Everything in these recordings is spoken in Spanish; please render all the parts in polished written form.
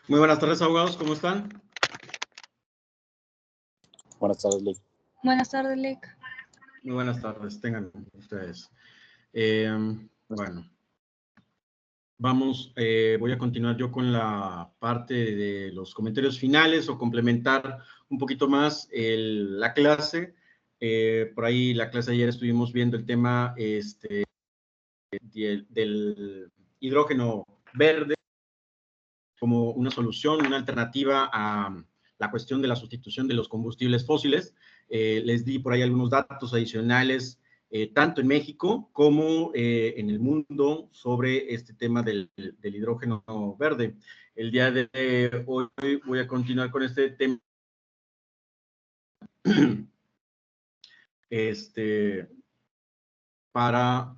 Muy buenas tardes, abogados, ¿cómo están? Buenas tardes, Lick. Buenas tardes, Lick. Muy buenas tardes, tengan ustedes. Bueno, voy a continuar yo con la parte de los comentarios finales o complementar un poquito más la clase. Por ahí la clase de ayer estuvimos viendo el tema del hidrógeno verde como una solución, una alternativa a la cuestión de la sustitución de los combustibles fósiles. Les di por ahí algunos datos adicionales, tanto en México como en el mundo, sobre este tema del hidrógeno verde. El día de hoy voy a continuar con este tema. Para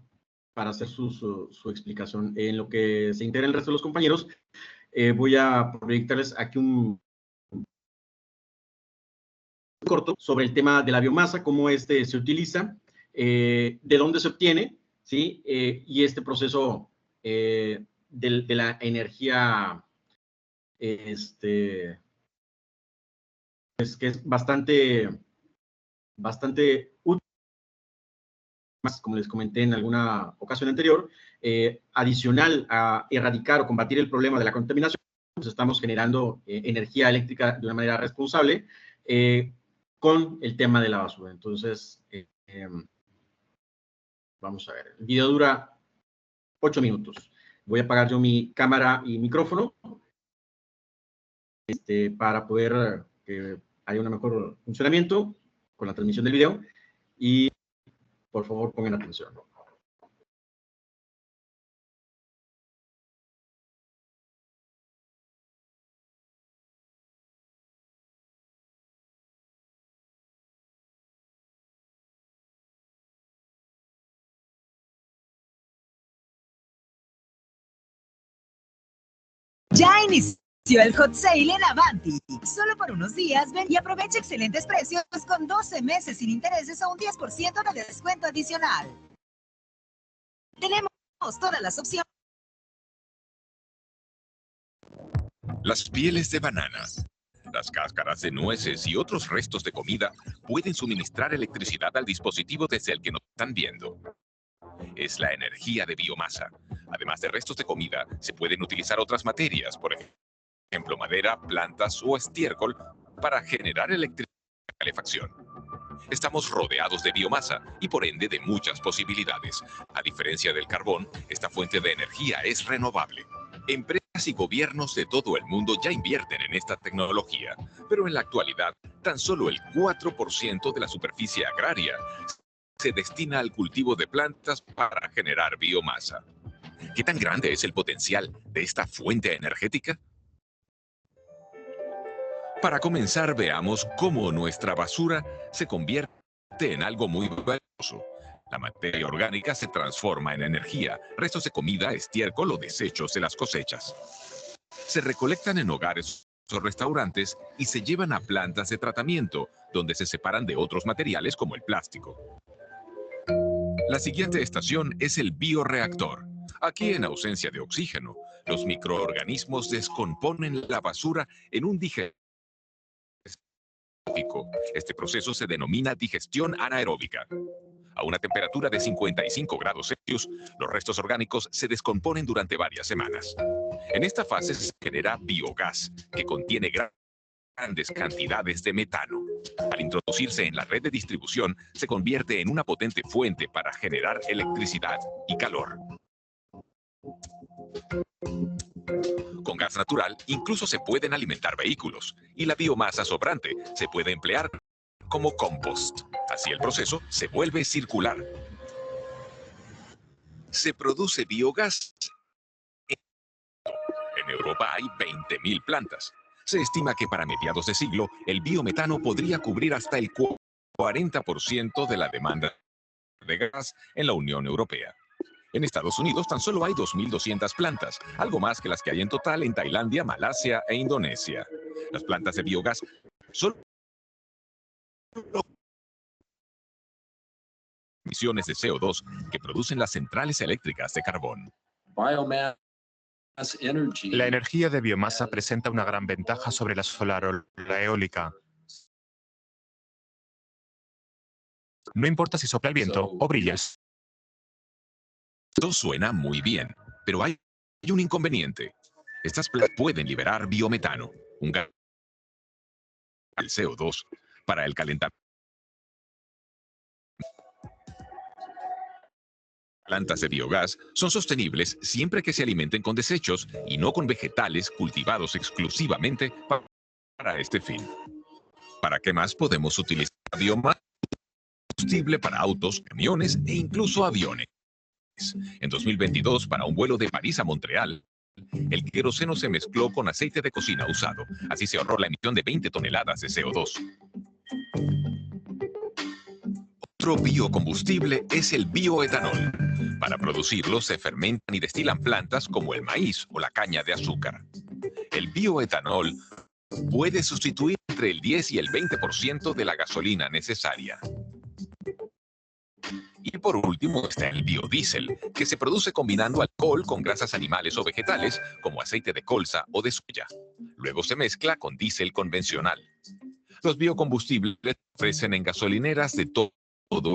hacer su explicación. En lo que se integra el resto de los compañeros, voy a proyectarles aquí un corto sobre el tema de la biomasa, cómo se utiliza, de dónde se obtiene, ¿sí? Y este proceso de la energía, que es bastante útil, como les comenté en alguna ocasión anterior, adicional a erradicar o combatir el problema de la contaminación, pues estamos generando energía eléctrica de una manera responsable, con el tema de la basura. Entonces, vamos a ver. El video dura 8 minutos. Voy a apagar yo mi cámara y micrófono para poder que haya un mejor funcionamiento con la transmisión del video. Y por favor, pongan atención. Ya inició el hot sale en Avanti. Solo por unos días ven y aprovecha excelentes precios con 12 meses sin intereses o un 10% de descuento adicional. Tenemos todas las opciones. Las pieles de bananas, las cáscaras de nueces y otros restos de comida pueden suministrar electricidad al dispositivo desde el que nos están viendo. Es la energía de biomasa. Además de restos de comida, se pueden utilizar otras materias, por ejemplo, madera, plantas o estiércol, para generar electricidad y calefacción. Estamos rodeados de biomasa y por ende de muchas posibilidades. A diferencia del carbón, esta fuente de energía es renovable. Empresas y gobiernos de todo el mundo ya invierten en esta tecnología, pero en la actualidad, tan solo el 4% de la superficie agraria se destina al cultivo de plantas para generar biomasa. ¿Qué tan grande es el potencial de esta fuente energética? Para comenzar, veamos cómo nuestra basura se convierte en algo muy valioso. La materia orgánica se transforma en energía, restos de comida, estiércol o desechos de las cosechas. Se recolectan en hogares o restaurantes y se llevan a plantas de tratamiento, donde se separan de otros materiales como el plástico. La siguiente estación es el bioreactor. Aquí, en ausencia de oxígeno, los microorganismos descomponen la basura en un digestivo. Este proceso se denomina digestión anaeróbica. A una temperatura de 55 grados Celsius, los restos orgánicos se descomponen durante varias semanas. En esta fase se genera biogás, que contiene grandes cantidades de metano. Al introducirse en la red de distribución, se convierte en una potente fuente para generar electricidad y calor. Con gas natural, incluso se pueden alimentar vehículos, y la biomasa sobrante se puede emplear como compost. Así el proceso se vuelve circular. Se produce biogás. En Europa hay 20.000 plantas. Se estima que para mediados de siglo, el biometano podría cubrir hasta el 40% de la demanda de gas en la Unión Europea. En Estados Unidos tan solo hay 2.200 plantas, algo más que las que hay en total en Tailandia, Malasia e Indonesia. Las plantas de biogás son emisiones de CO2 que producen las centrales eléctricas de carbón. Biomass La energía de biomasa presenta una gran ventaja sobre la solar o la eólica. No importa si sopla el viento o brilla el sol. Esto suena muy bien, pero hay un inconveniente. Estas plantas pueden liberar biometano, un gas, el CO2, para el calentamiento. Plantas de biogás son sostenibles siempre que se alimenten con desechos y no con vegetales cultivados exclusivamente para este fin. ¿Para qué más podemos utilizar biomasa? Combustible para autos, camiones e incluso aviones. En 2022, para un vuelo de París a Montreal, el queroseno se mezcló con aceite de cocina usado. Así se ahorró la emisión de 20 toneladas de CO2. Otro biocombustible es el bioetanol. Para producirlo se fermentan y destilan plantas como el maíz o la caña de azúcar. El bioetanol puede sustituir entre el 10 y el 20% de la gasolina necesaria. Y por último está el biodiesel, que se produce combinando alcohol con grasas animales o vegetales, como aceite de colza o de soya. Luego se mezcla con diésel convencional. Los biocombustibles se ofrecen en gasolineras de todo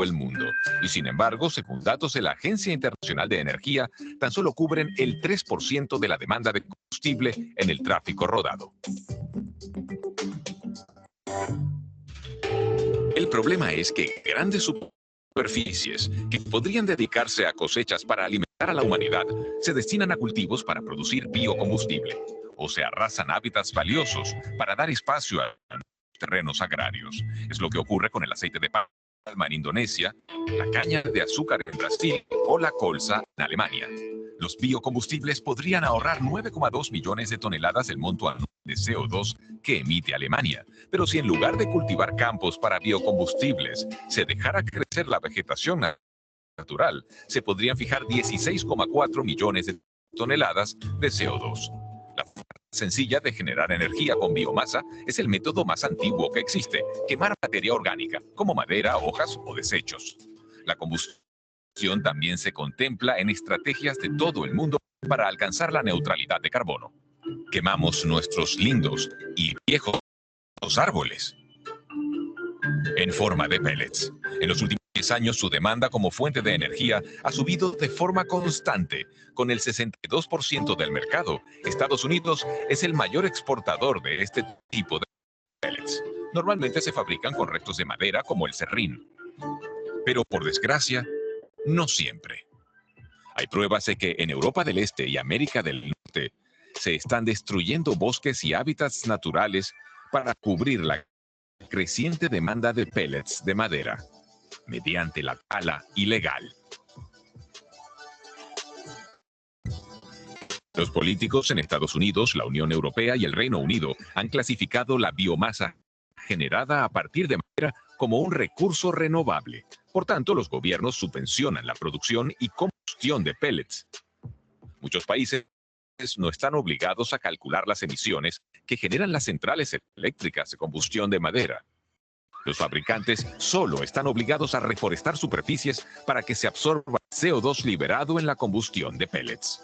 el mundo. Y sin embargo, según datos de la Agencia Internacional de Energía, tan solo cubren el 3% de la demanda de combustible en el tráfico rodado. El problema es que grandes superficies que podrían dedicarse a cosechas para alimentar a la humanidad se destinan a cultivos para producir biocombustible o se arrasan hábitats valiosos para dar espacio a terrenos agrarios. Es lo que ocurre con el aceite de palma en Indonesia, la caña de azúcar en Brasil o la colza en Alemania. Los biocombustibles podrían ahorrar 9,2 millones de toneladas del monto anual de CO2 que emite Alemania. Pero si en lugar de cultivar campos para biocombustibles se dejara crecer la vegetación natural, se podrían fijar 16,4 millones de toneladas de CO2. La forma sencilla de generar energía con biomasa es el método más antiguo que existe: quemar materia orgánica, como madera, hojas o desechos. La combustión también se contempla en estrategias de todo el mundo para alcanzar la neutralidad de carbono. Quemamos nuestros lindos y viejos árboles en forma de pellets. En los últimos 10 años, su demanda como fuente de energía ha subido de forma constante. Con el 62% del mercado, Estados Unidos es el mayor exportador de este tipo de pellets. Normalmente se fabrican con restos de madera como el serrín. Pero por desgracia, no siempre. Hay pruebas de que en Europa del Este y América del Norte se están destruyendo bosques y hábitats naturales para cubrir la creciente demanda de pellets de madera mediante la tala ilegal. Los políticos en Estados Unidos, la Unión Europea y el Reino Unido han clasificado la biomasa generada a partir de madera como un recurso renovable. Por tanto, los gobiernos subvencionan la producción y combustión de pellets. Muchos países no están obligados a calcular las emisiones que generan las centrales eléctricas de combustión de madera. Los fabricantes solo están obligados a reforestar superficies para que se absorba el CO2 liberado en la combustión de pellets.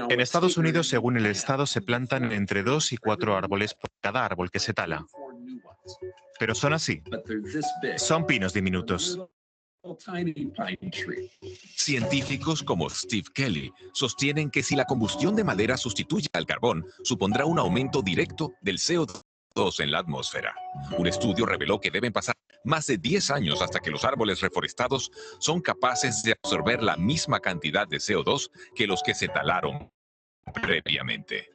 En Estados Unidos, según el estado, se plantan entre 2 y 4 árboles por cada árbol que se tala. Pero son así. Son pinos diminutos. Científicos como Steve Kelly sostienen que si la combustión de madera sustituye al carbón, supondrá un aumento directo del CO2 en la atmósfera. Un estudio reveló que deben pasar más de 10 años hasta que los árboles reforestados son capaces de absorber la misma cantidad de CO2 que los que se talaron previamente.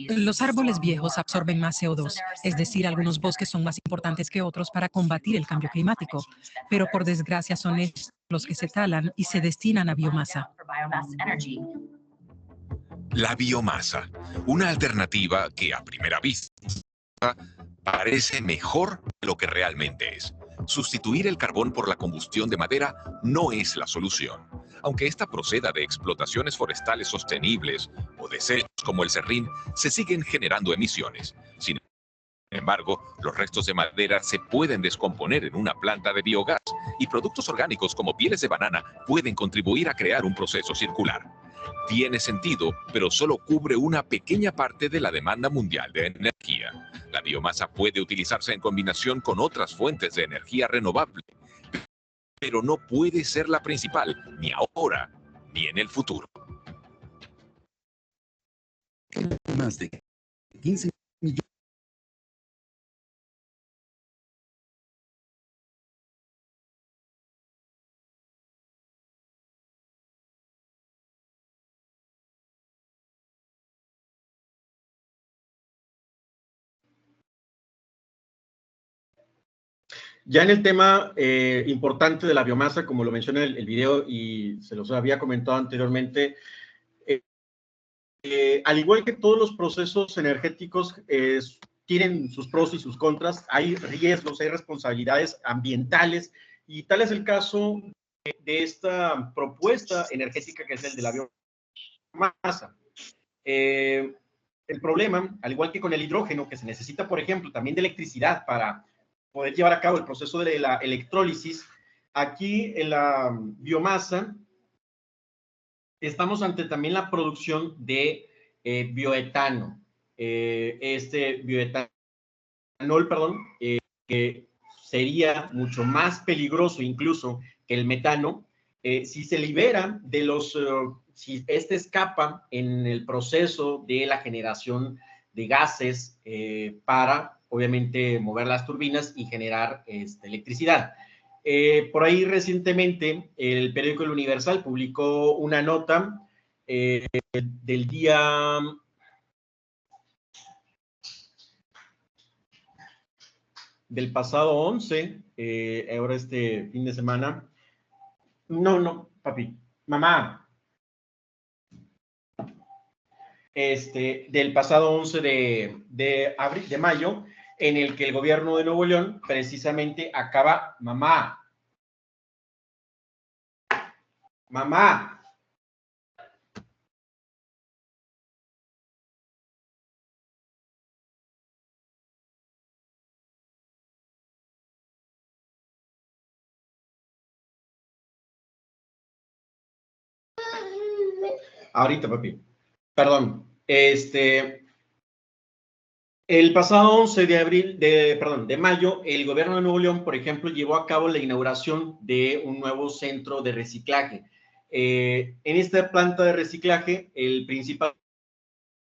Los árboles viejos absorben más CO2, es decir, algunos bosques son más importantes que otros para combatir el cambio climático, pero por desgracia son estos los que se talan y se destinan a biomasa. La biomasa, una alternativa que a primera vista parece mejor de lo que realmente es. Sustituir el carbón por la combustión de madera no es la solución. Aunque esta proceda de explotaciones forestales sostenibles o desechos como el serrín, se siguen generando emisiones. Sin Sin embargo, los restos de madera se pueden descomponer en una planta de biogás y productos orgánicos como pieles de banana pueden contribuir a crear un proceso circular. Tiene sentido, pero solo cubre una pequeña parte de la demanda mundial de energía. La biomasa puede utilizarse en combinación con otras fuentes de energía renovable, pero no puede ser la principal, ni ahora, ni en el futuro. Más de 15 millones. Ya en el tema importante de la biomasa, como lo menciona el video y se los había comentado anteriormente, al igual que todos los procesos energéticos tienen sus pros y sus contras, hay riesgos, hay responsabilidades ambientales, y tal es el caso de esta propuesta energética que es el de la biomasa. El problema, al igual que con el hidrógeno, que se necesita, por ejemplo, también de electricidad para poder llevar a cabo el proceso de la electrólisis, aquí en la biomasa estamos ante también la producción de bioetano. Este bioetanol, que sería mucho más peligroso incluso que el metano, si se libera de los, si este escapa en el proceso de la generación de gases para, obviamente, mover las turbinas y generar electricidad. Por ahí recientemente el periódico El Universal publicó una nota del día del pasado 11, ahora este fin de semana. No, papi, mamá. Del pasado 11 de mayo, en el que el gobierno de Nuevo León precisamente acaba, mamá, ahorita, papi, perdón, el pasado 11 de mayo, el gobierno de Nuevo León, por ejemplo, llevó a cabo la inauguración de un nuevo centro de reciclaje. En esta planta de reciclaje, el principal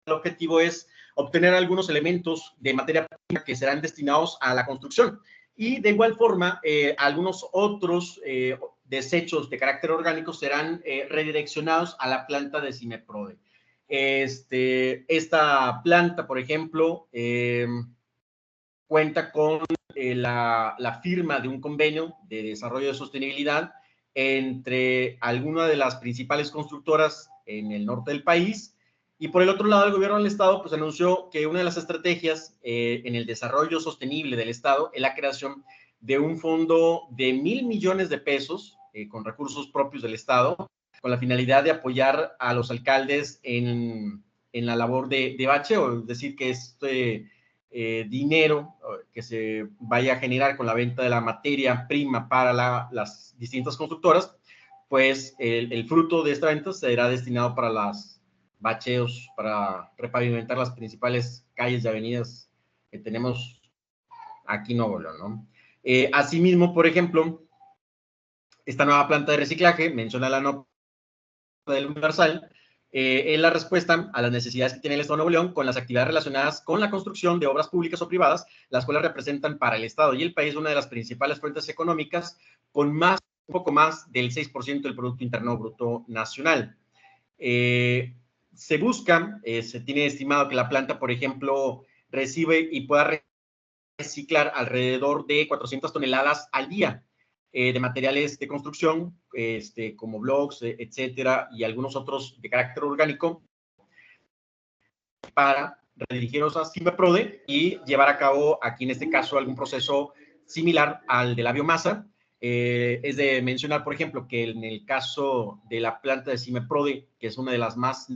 objetivo es obtener algunos elementos de materia prima que serán destinados a la construcción, y de igual forma, algunos otros desechos de carácter orgánico serán redireccionados a la planta de Cimeprode. Esta planta, por ejemplo, cuenta con la firma de un convenio de desarrollo de sostenibilidad entre algunas de las principales constructoras en el norte del país, y por el otro lado, el gobierno del estado pues anunció que una de las estrategias en el desarrollo sostenible del estado es la creación de un fondo de 1,000 millones de pesos con recursos propios del estado, con la finalidad de apoyar a los alcaldes en la labor de bacheo, es decir, que dinero que se vaya a generar con la venta de la materia prima para las distintas constructoras, pues el fruto de esta venta será destinado para los bacheos, para repavimentar las principales calles y avenidas que tenemos aquí en Nuevo León, ¿no? Asimismo, por ejemplo, esta nueva planta de reciclaje, menciona la nota del Universal, es la respuesta a las necesidades que tiene el Estado de Nuevo León con las actividades relacionadas con la construcción de obras públicas o privadas, las cuales representan para el Estado y el país una de las principales fuentes económicas, con un poco más del 6% del Producto Interno Bruto Nacional. Se tiene estimado que la planta, por ejemplo, recibe y pueda reciclar alrededor de 400 toneladas al día de materiales de construcción, como blocks, etcétera, y algunos otros de carácter orgánico, para redirigirlos a Cimeprode y llevar a cabo aquí en este caso algún proceso similar al de la biomasa. Es de mencionar, por ejemplo, que en el caso de la planta de Cimeprode, que es una de las más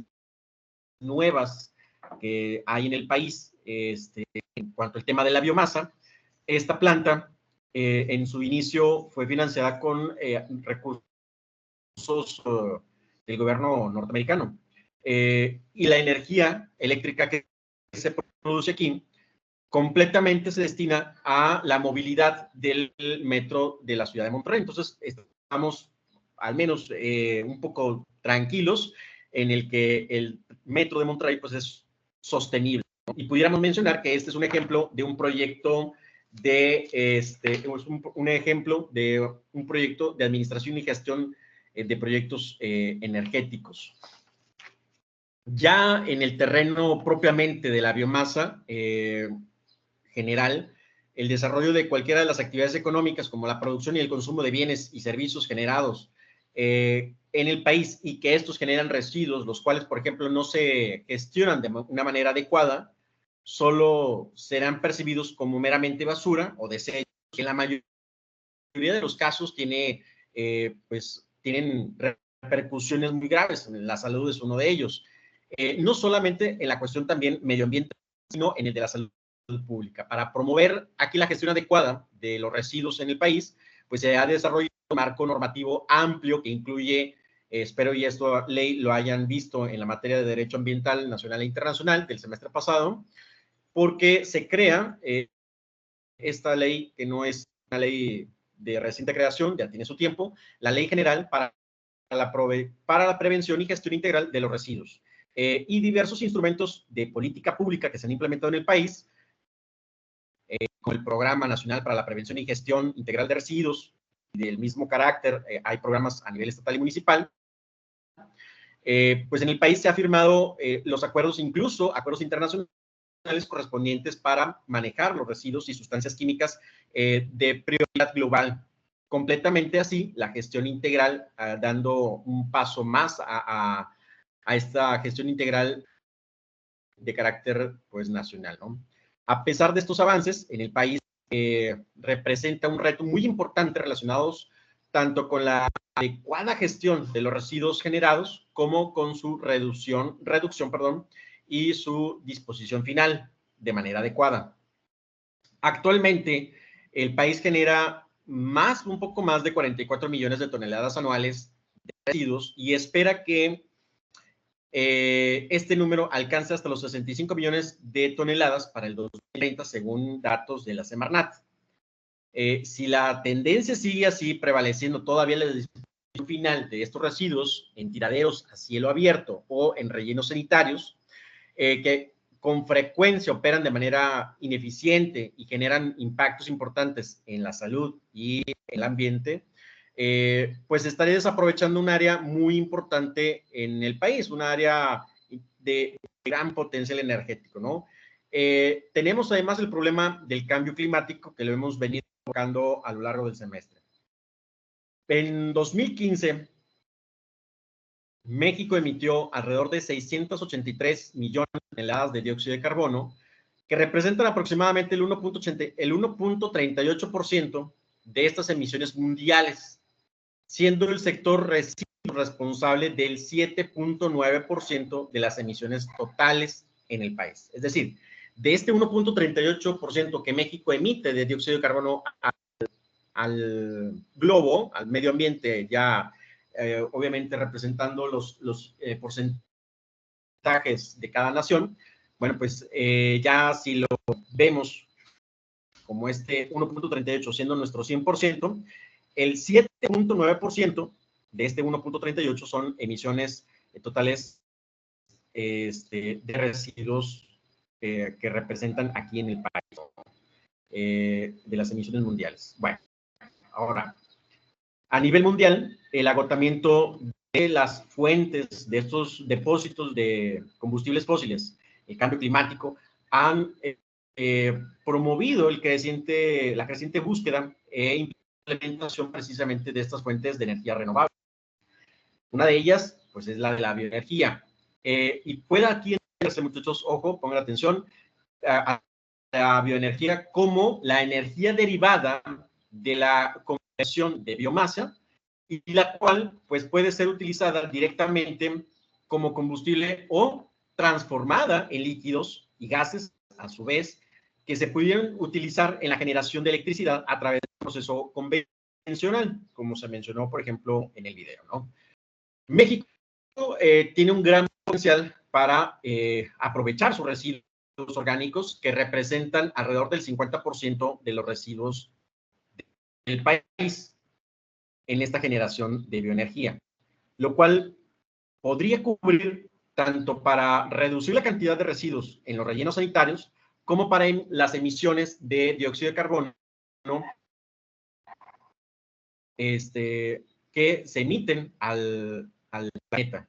nuevas que hay en el país, en cuanto al tema de la biomasa. Esta planta, en su inicio, fue financiada con recursos del gobierno norteamericano. Y la energía eléctrica que se produce aquí completamente se destina a la movilidad del metro de la ciudad de Monterrey. Entonces, estamos al menos un poco tranquilos en el que el metro de Monterrey pues, es sostenible, ¿no? Y pudiéramos mencionar que este es un ejemplo de un proyecto un proyecto de administración y gestión de proyectos energéticos. Ya en el terreno propiamente de la biomasa general, el desarrollo de cualquiera de las actividades económicas como la producción y el consumo de bienes y servicios generados en el país y que estos generan residuos, los cuales, por ejemplo, no se gestionan de una manera adecuada, solo serán percibidos como meramente basura o desechos, que en la mayoría de los casos tienen repercusiones muy graves. La salud es uno de ellos. No solamente en la cuestión también medioambiental, sino en el de la salud pública. Para promover aquí la gestión adecuada de los residuos en el país, pues se ha desarrollado un marco normativo amplio que incluye, espero y esta ley lo hayan visto en la materia de Derecho Ambiental Nacional e Internacional del semestre pasado, porque se crea esta ley, que no es una ley de reciente creación, ya tiene su tiempo, la Ley General para la Prevención y Gestión Integral de los Residuos, y diversos instrumentos de política pública que se han implementado en el país, con el Programa Nacional para la Prevención y Gestión Integral de Residuos, y del mismo carácter, hay programas a nivel estatal y municipal. Pues en el país se ha firmado los acuerdos, incluso acuerdos internacionales correspondientes para manejar los residuos y sustancias químicas de prioridad global. Completamente así, la gestión integral, dando un paso más a esta gestión integral de carácter pues, nacional, ¿no? A pesar de estos avances, en el país representa un reto muy importante relacionados tanto con la adecuada gestión de los residuos generados como con su reducción, y su disposición final de manera adecuada. Actualmente, el país genera un poco más de 44 millones de toneladas anuales de residuos y espera que este número alcanza hasta los 65 millones de toneladas para el 2030, según datos de la Semarnat. Si la tendencia sigue así, prevaleciendo todavía la disposición final de estos residuos en tiraderos a cielo abierto o en rellenos sanitarios, que con frecuencia operan de manera ineficiente y generan impactos importantes en la salud y el ambiente, pues estaría desaprovechando un área muy importante en el país, un área de gran potencial energético, ¿no? Tenemos además el problema del cambio climático que lo hemos venido tocando a lo largo del semestre. En 2015, México emitió alrededor de 683 millones de toneladas de dióxido de carbono, que representan aproximadamente el 1.38% de estas emisiones mundiales, siendo el sector residuos responsable del 7.9% de las emisiones totales en el país. Es decir, de este 1.38% que México emite de dióxido de carbono al globo, al medio ambiente, ya obviamente representando los porcentajes de cada nación, bueno, pues ya si lo vemos como este 1.38 siendo nuestro 100%, el 7.9% de este 1.38 son emisiones totales de residuos que representan aquí en el país, de las emisiones mundiales. Bueno, ahora, a nivel mundial, el agotamiento de las fuentes de estos depósitos de combustibles fósiles, el cambio climático, han promovido la creciente búsqueda e implementación precisamente de estas fuentes de energía renovable. Una de ellas, pues, es la de la bioenergía. Y puede aquí, muchachos, ojo, pongan atención, a la bioenergía como la energía derivada de la conversión de biomasa y la cual, pues, puede ser utilizada directamente como combustible o transformada en líquidos y gases a su vez, que se pudieran utilizar en la generación de electricidad a través del proceso convencional, como se mencionó, por ejemplo, en el video, ¿no? México tiene un gran potencial para aprovechar sus residuos orgánicos, que representan alrededor del 50% de los residuos del país en esta generación de bioenergía, lo cual podría cubrir tanto para reducir la cantidad de residuos en los rellenos sanitarios como para las emisiones de dióxido de carbono que se emiten al planeta.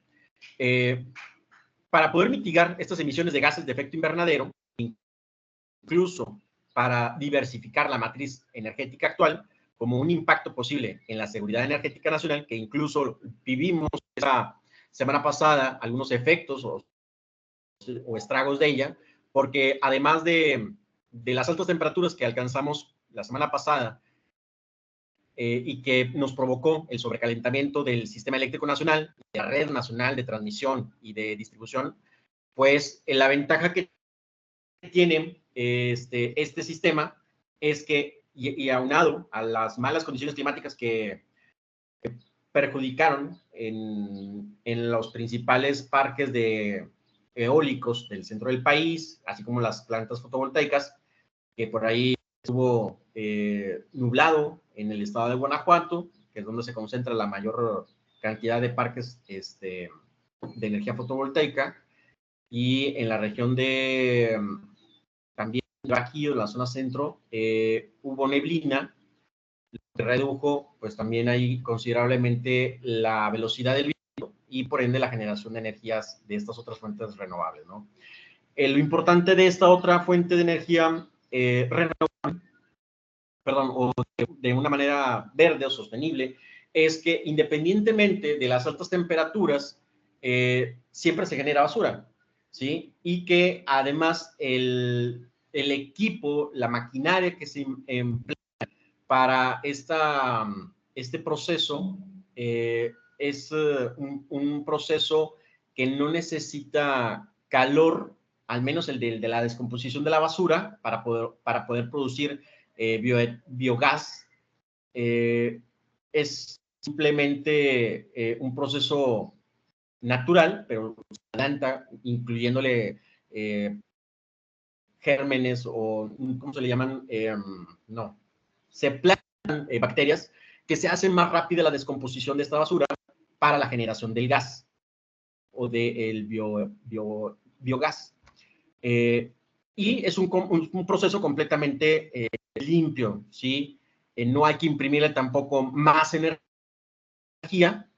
Para poder mitigar estas emisiones de gases de efecto invernadero, incluso para diversificar la matriz energética actual, como un impacto posible en la seguridad energética nacional, que incluso vivimos esa semana pasada algunos efectos o estragos de ella, porque además de las altas temperaturas que alcanzamos la semana pasada y que nos provocó el sobrecalentamiento del sistema eléctrico nacional, de la red nacional de transmisión y de distribución, pues la ventaja que tiene este sistema es que, y aunado a las malas condiciones climáticas que perjudicaron en los principales parques eólicos del centro del país, así como las plantas fotovoltaicas, que por ahí estuvo nublado en el estado de Guanajuato, que es donde se concentra la mayor cantidad de parques de energía fotovoltaica, y en la región de también de Bajío, la zona centro, hubo neblina, que redujo pues también ahí considerablemente la velocidad del viento y por ende la generación de energías de estas otras fuentes renovables, ¿no? Lo importante de esta otra fuente de energía renovable, perdón, o de una manera verde o sostenible, es que independientemente de las altas temperaturas, siempre se genera basura, ¿sí? Y que además el equipo, la maquinaria que se emplea para este proceso es un proceso que no necesita calor, al menos el de la descomposición de la basura, para poder producir biogás. Es simplemente un proceso natural, pero se adelanta incluyéndole gérmenes o, ¿cómo se le llaman? No. Se plantan bacterias que se hacen más rápida la descomposición de esta basura para la generación del gas o del biogás. Y es un proceso completamente limpio, ¿sí? No hay que imprimirle tampoco más energía,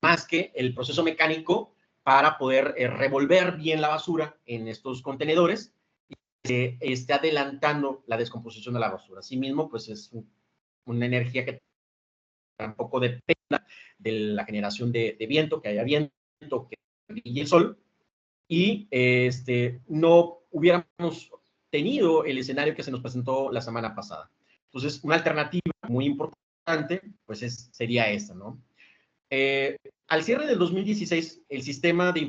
más que el proceso mecánico para poder revolver bien la basura en estos contenedores y que esté adelantando la descomposición de la basura. Asimismo, pues es una energía que tampoco dependa de la generación de viento, que haya viento, que brille el sol, y no hubiéramos tenido el escenario que se nos presentó la semana pasada. Entonces, una alternativa muy importante, pues sería esta, ¿no? Al cierre del 2016, el sistema de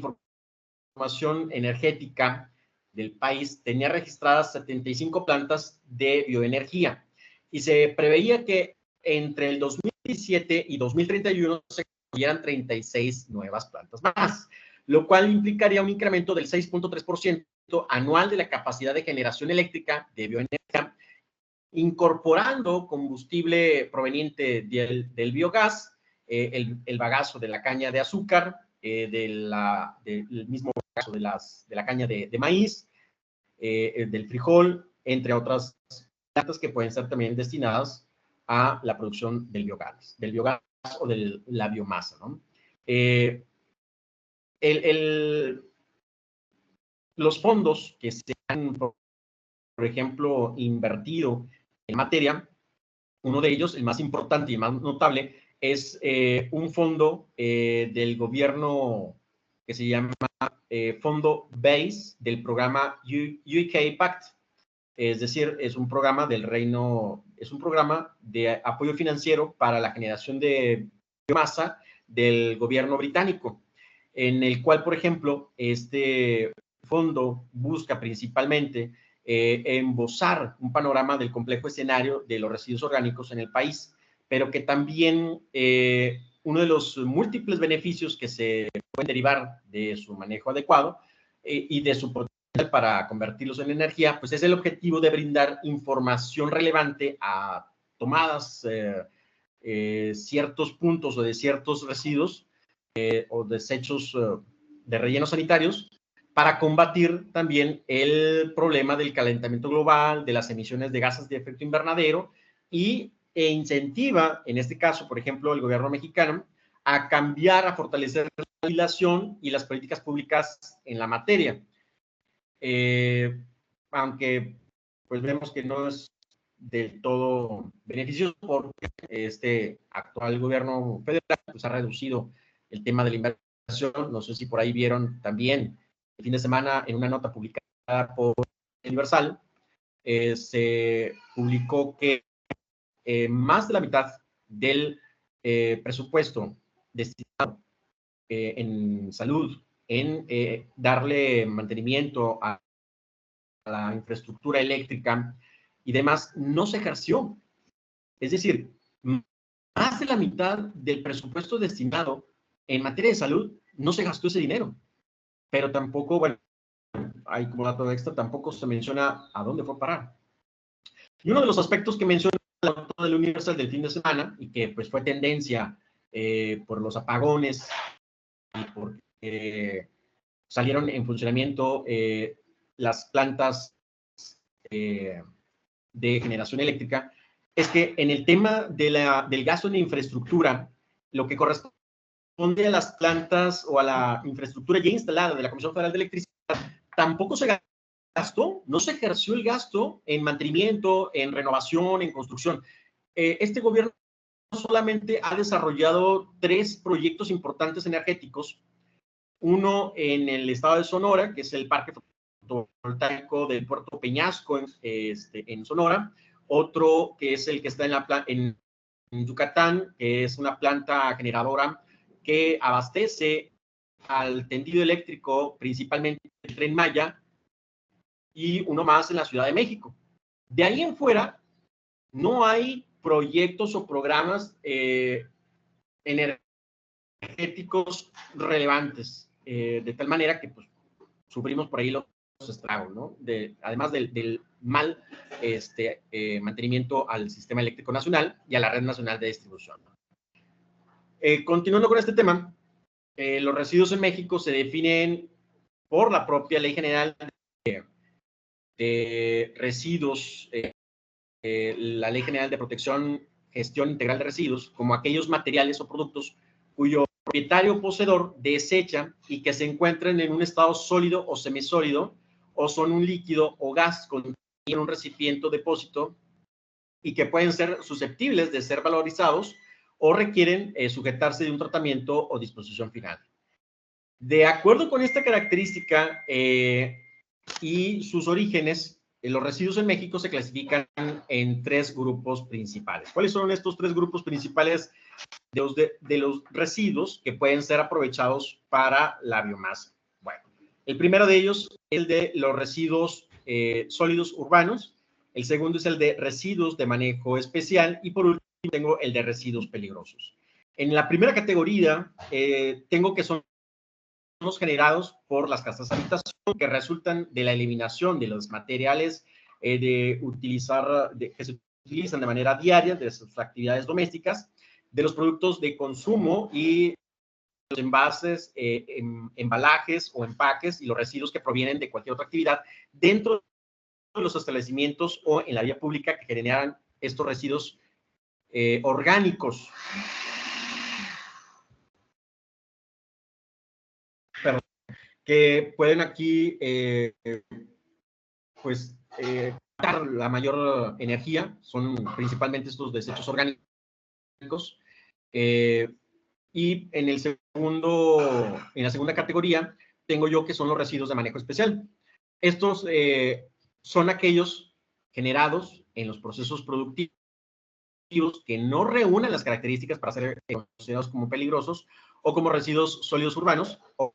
información energética del país tenía registradas 75 plantas de bioenergía y se preveía que entre el 2017 y 2031 se construyeran 36 nuevas plantas más, lo cual implicaría un incremento del 6.3% anual de la capacidad de generación eléctrica de bioenergía, incorporando combustible proveniente del biogás, el bagazo de la caña de azúcar, del mismo bagazo de la caña de maíz, del frijol, entre otras plantas que pueden ser también destinadas a la producción del biogás o de la biomasa, ¿no? Los fondos que se han, por ejemplo, invertido en materia, uno de ellos, el más importante y más notable, es un fondo del gobierno que se llama Fondo BASE del programa UK Pact. Es decir, es un programa del Reino, es un programa de apoyo financiero para la generación de biomasa del gobierno británico, en el cual, por ejemplo, este fondo busca principalmente embozar un panorama del complejo escenario de los residuos orgánicos en el país, pero que también uno de los múltiples beneficios que se pueden derivar de su manejo adecuado y de su potencial para convertirlos en energía, pues es el objetivo de brindar información relevante a tomadas ciertos puntos o de ciertos residuos o desechos de rellenos sanitarios para combatir también el problema del calentamiento global, de las emisiones de gases de efecto invernadero e incentiva, en este caso, por ejemplo, el gobierno mexicano, a cambiar, a fortalecer la legislación y las políticas públicas en la materia. Aunque pues vemos que no es del todo beneficioso porque este actual gobierno federal pues ha reducido el tema de la inversión. No sé si por ahí vieron también el fin de semana en una nota publicada por Universal, se publicó que más de la mitad del presupuesto destinado en salud, en darle mantenimiento a la infraestructura eléctrica y demás, no se ejerció. Es decir, más de la mitad del presupuesto destinado en materia de salud no se gastó ese dinero. Pero tampoco, bueno, hay como dato extra, tampoco se menciona a dónde fue a parar. Y uno de los aspectos que menciona la nota del Universal del fin de semana, y que pues fue tendencia por los apagones y porque salieron en funcionamiento las plantas de generación eléctrica, es que en el tema del gasto en infraestructura, lo que corresponde a las plantas o a la infraestructura ya instalada de la Comisión Federal de Electricidad, tampoco se gastó, no se ejerció el gasto en mantenimiento, en renovación, en construcción. Este gobierno solamente ha desarrollado 3 proyectos importantes energéticos, uno en el estado de Sonora, que es el Parque Fotovoltaico del Puerto Peñasco en Sonora, otro que es el que está en Yucatán, que es una planta generadora que abastece al tendido eléctrico, principalmente el Tren Maya, y uno más en la Ciudad de México. De ahí en fuera, no hay proyectos o programas energéticos relevantes, de tal manera que pues, sufrimos por ahí los estragos, ¿no? Además del mal mantenimiento al sistema eléctrico nacional y a la red nacional de distribución, ¿no? Continuando con este tema, los residuos en México se definen por la propia Ley General de Residuos, la Ley General de Protección, Gestión Integral de Residuos, como aquellos materiales o productos cuyo propietario o poseedor desecha y que se encuentren en un estado sólido o semisólido, o son un líquido o gas contenido en un recipiente o depósito y que pueden ser susceptibles de ser valorizados o requieren sujetarse de un tratamiento o disposición final. De acuerdo con esta característica y sus orígenes, los residuos en México se clasifican en 3 grupos principales. ¿Cuáles son estos 3 grupos principales de los residuos que pueden ser aprovechados para la biomasa? Bueno, el primero de ellos es el de los residuos sólidos urbanos, el segundo es el de residuos de manejo especial y por último tengo el de residuos peligrosos. En la primera categoría tengo que son los generados por las casas de habitación, que resultan de la eliminación de los materiales que se utilizan de manera diaria, de sus actividades domésticas, de los productos de consumo y los envases, embalajes o empaques y los residuos que provienen de cualquier otra actividad dentro de los establecimientos o en la vía pública que generan estos residuos orgánicos. Que pueden aquí, dar la mayor energía, son principalmente estos desechos orgánicos. Y en la segunda categoría, tengo yo que son los residuos de manejo especial. Estos son aquellos generados en los procesos productivos que no reúnen las características para ser considerados como peligrosos o como residuos sólidos urbanos o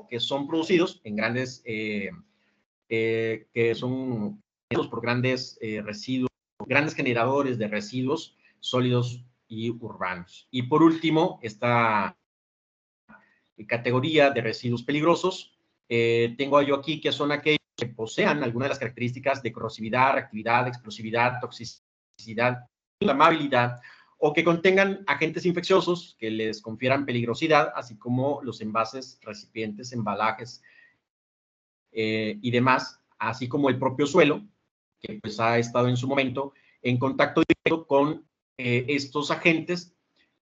que son producidos en grandes que son por grandes residuos, grandes generadores de residuos sólidos y urbanos. Y por último, esta categoría de residuos peligrosos, tengo yo aquí que son aquellos que posean algunas de las características de corrosividad, reactividad, explosividad, toxicidad, inflamabilidad, o que contengan agentes infecciosos que les confieran peligrosidad, así como los envases, recipientes, embalajes y demás, así como el propio suelo, que pues ha estado en su momento en contacto directo con estos agentes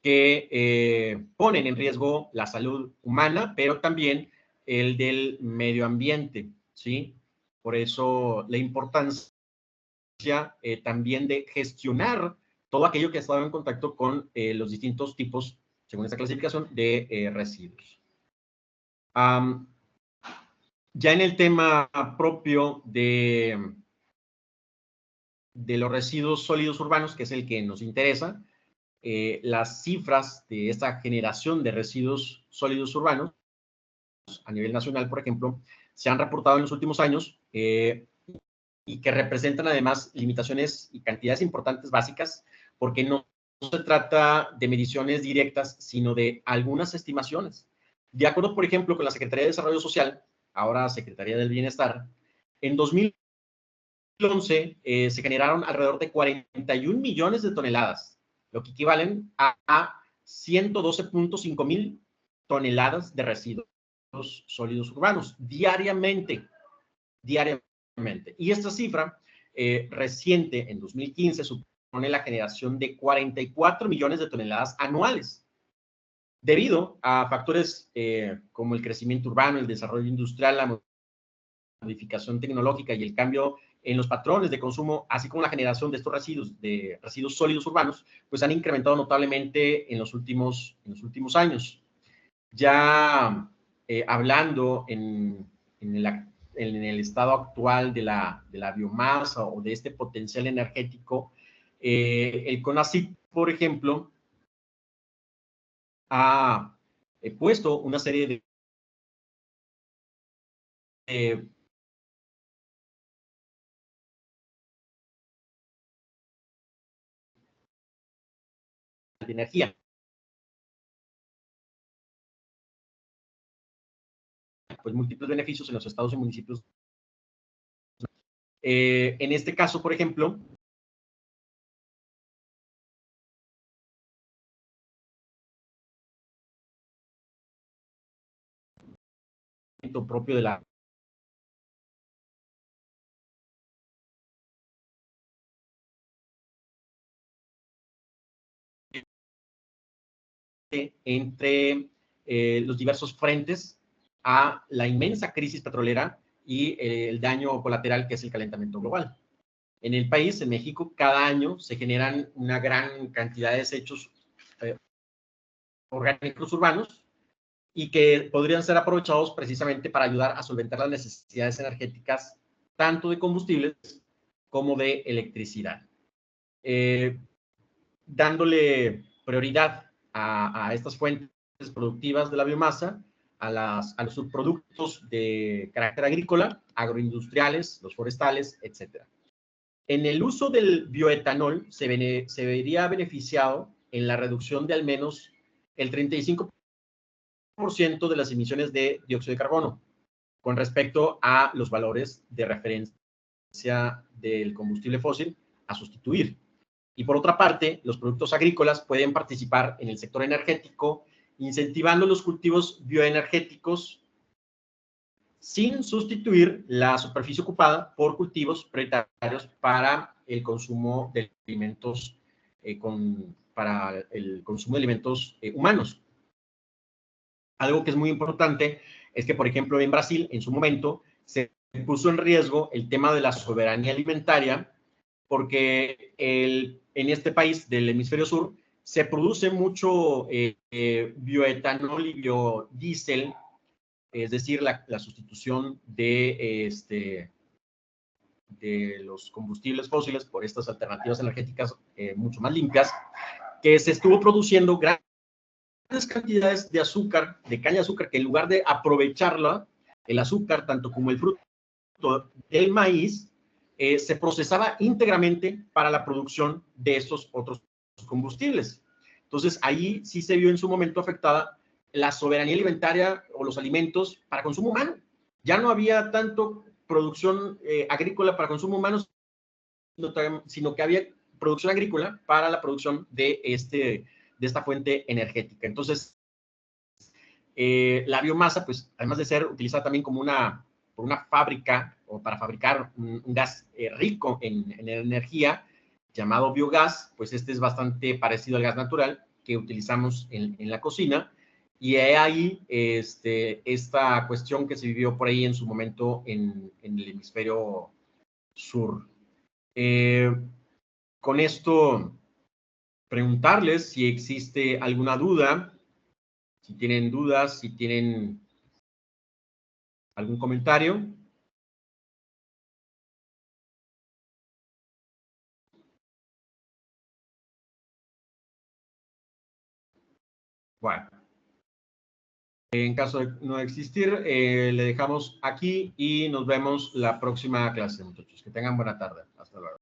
que ponen en riesgo la salud humana, pero también el del medio ambiente, ¿sí? Por eso la importancia también de gestionar todo aquello que ha estado en contacto con los distintos tipos, según esta clasificación, de residuos. Ya en el tema propio de los residuos sólidos urbanos, que es el que nos interesa, las cifras de esta generación de residuos sólidos urbanos a nivel nacional, por ejemplo, se han reportado en los últimos años y que representan además limitaciones y cantidades importantes básicas, porque no se trata de mediciones directas, sino de algunas estimaciones. De acuerdo, por ejemplo, con la Secretaría de Desarrollo Social, ahora Secretaría del Bienestar, en 2011 se generaron alrededor de 41 millones de toneladas, lo que equivalen a 112.5 mil toneladas de residuos sólidos urbanos diariamente. Y esta cifra reciente, en 2015, supone la generación de 44 millones de toneladas anuales, debido a factores como el crecimiento urbano, el desarrollo industrial, la modificación tecnológica y el cambio en los patrones de consumo, así como la generación de estos residuos sólidos urbanos, pues han incrementado notablemente en los últimos años. Ya hablando en el estado actual de la biomasa o de este potencial energético, el CONACYT, por ejemplo, ha puesto una serie de energía. Pues múltiples beneficios en los estados y municipios. En este caso, por ejemplo, propio de la entre los diversos frentes a la inmensa crisis petrolera y el daño colateral que es el calentamiento global. En el país, en México, cada año se generan una gran cantidad de desechos orgánicos urbanos y que podrían ser aprovechados precisamente para ayudar a solventar las necesidades energéticas tanto de combustibles como de electricidad. Dándole prioridad a estas fuentes productivas de la biomasa, a los subproductos de carácter agrícola, agroindustriales, los forestales, etc. En el uso del bioetanol se vería beneficiado en la reducción de al menos el 35% de las emisiones de dióxido de carbono con respecto a los valores de referencia del combustible fósil a sustituir. Y por otra parte, los productos agrícolas pueden participar en el sector energético, incentivando los cultivos bioenergéticos sin sustituir la superficie ocupada por cultivos prioritarios para el consumo de alimentos, para el consumo de alimentos humanos. Algo que es muy importante es que, por ejemplo, en Brasil, en su momento, se puso en riesgo el tema de la soberanía alimentaria, porque en este país del hemisferio sur se produce mucho bioetanol y biodiesel, es decir, la sustitución de los combustibles fósiles por estas alternativas energéticas mucho más limpias, que se estuvo produciendo grandes cantidades de azúcar, de caña de azúcar, que en lugar de aprovecharla, el azúcar, tanto como el fruto del maíz se procesaba íntegramente para la producción de estos otros combustibles. Entonces, ahí sí se vio en su momento afectada la soberanía alimentaria o los alimentos para consumo humano. Ya no había tanto producción agrícola para consumo humano, sino que había producción agrícola para la producción de esta fuente energética. Entonces, la biomasa, pues, además de ser utilizada también como una fábrica o para fabricar un gas rico en energía, llamado biogás, pues este es bastante parecido al gas natural que utilizamos en la cocina, y ahí esta cuestión que se vivió por ahí en su momento en el hemisferio sur. Con esto, preguntarles si existe alguna duda, si tienen dudas, si tienen algún comentario. Bueno, en caso de no existir, le dejamos aquí y nos vemos la próxima clase, muchachos. Que tengan buena tarde. Hasta luego.